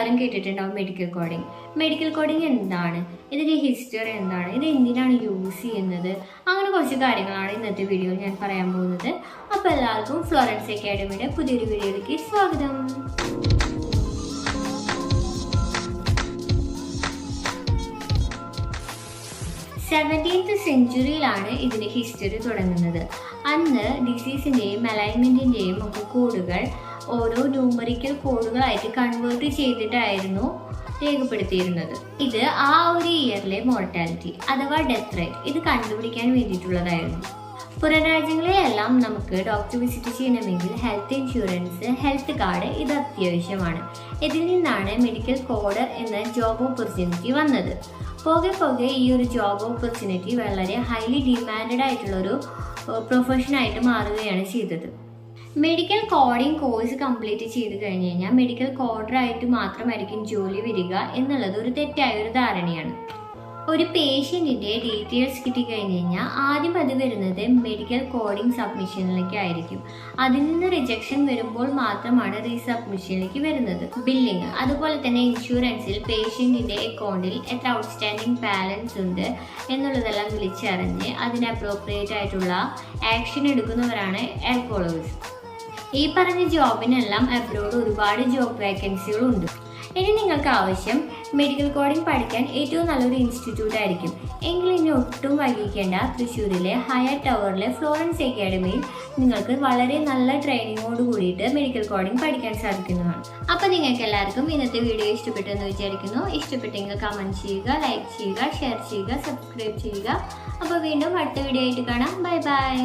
എല്ലാവരും കേട്ടിട്ടുണ്ടാവും medical coding. Medical coding എന്താണ്, ഇതിൻ്റെ ഹിസ്റ്ററി എന്താണ്, ഇത് എന്തിനാണ് യൂസ് ചെയ്യുന്നത്, അങ്ങനെ കുറച്ച് കാര്യങ്ങളാണ് ഇന്നത്തെ വീഡിയോയിൽ ഞാൻ പറയാൻ പോകുന്നത്. അപ്പോൾ എല്ലാവർക്കും ഫ്ലോറൻസ് അക്കാഡമിയുടെ പുതിയൊരു വീഡിയോയിലേക്ക് സ്വാഗതം. 17th സെഞ്ച്വറിയിലാണ് ഇതിൻ്റെ ഹിസ്റ്ററി തുടങ്ങുന്നത്. അന്ന് ഡിസീസിൻ്റെയും അലൈൻമെൻറ്റിൻ്റെയും ഒക്കെ കോഡുകൾ ഓരോ ന്യൂമറിക്കൽ കോഡുകളായിട്ട് കൺവേർട്ട് ചെയ്തിട്ടായിരുന്നു രേഖപ്പെടുത്തിയിരുന്നത്. ഇത് ആ ഒരു ഇയറിലെ മോർട്ടാലിറ്റി അഥവാ ഡെത്ത് റേറ്റ് ഇത് കണ്ടുപിടിക്കാൻ വേണ്ടിയിട്ടുള്ളതായിരുന്നു. പുറം രാജ്യങ്ങളിലെല്ലാം നമുക്ക് ഡോക്ടർ വിസിറ്റ് ചെയ്യണമെങ്കിൽ ഹെൽത്ത് ഇൻഷുറൻസ്, ഹെൽത്ത് കാർഡ് ഇത് അത്യാവശ്യമാണ്. ഇതിൽ നിന്നാണ് മെഡിക്കൽ കോഡർ എന്ന ജോബ് ഓപ്പർച്യൂണിറ്റി വന്നത്. പോകെ ഈ ഒരു ജോബ് ഓപ്പർച്യൂണിറ്റി വളരെ ഹൈലി ഡിമാൻഡഡ് ആയിട്ടുള്ളൊരു പ്രൊഫഷനായിട്ട് മാറുകയാണ് ചെയ്തത്. മെഡിക്കൽ കോഡിംഗ് കോഴ്സ് കംപ്ലീറ്റ് ചെയ്ത് കഴിഞ്ഞ് കഴിഞ്ഞാൽ മെഡിക്കൽ കോഡറായിട്ട് മാത്രമായിരിക്കും ജോലി വരിക എന്നുള്ളത് ഒരു തെറ്റായ ഒരു ധാരണയാണ്. ഒരു പേഷ്യൻറ്റിൻ്റെ ഡീറ്റെയിൽസ് കിട്ടിക്കഴിഞ്ഞ് കഴിഞ്ഞാൽ ആദ്യം അത് വരുന്നത് മെഡിക്കൽ കോഡിംഗ് സബ്മിഷനിലേക്ക് ആയിരിക്കും. അതിൽ നിന്ന് റിജക്ഷൻ വരുമ്പോൾ മാത്രമാണ് റീസബ്മിഷനിലേക്ക് വരുന്നത്. ബില്ലിങ്, അതുപോലെ തന്നെ ഇൻഷുറൻസിൽ പേഷ്യൻറ്റിൻ്റെ അക്കൗണ്ടിൽ എത്ര ഔട്ട്സ്റ്റാൻഡിങ് ബാലൻസ് ഉണ്ട് എന്നുള്ളതെല്ലാം വിളിച്ചറിഞ്ഞ് അതിന് അപ്രോപ്രിയേറ്റ് ആയിട്ടുള്ള ആക്ഷൻ എടുക്കുന്നവരാണ് എംപ്ലോയേഴ്സ്. ഈ പറഞ്ഞ ജോബിനെല്ലാം അബ്രോഡ് ഒരുപാട് ജോബ് വേക്കൻസികളുണ്ട്. ഇനി നിങ്ങൾക്ക് ആവശ്യം മെഡിക്കൽ കോഡിംഗ് പഠിക്കാൻ ഏറ്റവും നല്ലൊരു ഇൻസ്റ്റിറ്റ്യൂട്ട് ആയിരിക്കും എങ്കിൽ ഇനി ഒട്ടും വൈകിക്കേണ്ട. തൃശ്ശൂരിലെ ഹയർ ടവറിലെ ഫ്ലോറൻസ് അക്കാഡമിയിൽ നിങ്ങൾക്ക് വളരെ നല്ല ട്രെയിനിങ്ങോട് കൂടിയിട്ട് മെഡിക്കൽ കോഡിംഗ് പഠിക്കാൻ സാധിക്കുന്നതാണ്. അപ്പോൾ നിങ്ങൾക്ക് എല്ലാവർക്കും ഇന്നത്തെ വീഡിയോ ഇഷ്ടപ്പെട്ടെന്ന് വിചാരിക്കുന്നു. ഇഷ്ടപ്പെട്ടെങ്കിൽ കമൻറ്റ് ചെയ്യുക, ലൈക്ക് ചെയ്യുക, ഷെയർ ചെയ്യുക, സബ്സ്ക്രൈബ് ചെയ്യുക. അപ്പോൾ വീണ്ടും അടുത്ത വീഡിയോ ആയിട്ട് കാണാം. Bye bye.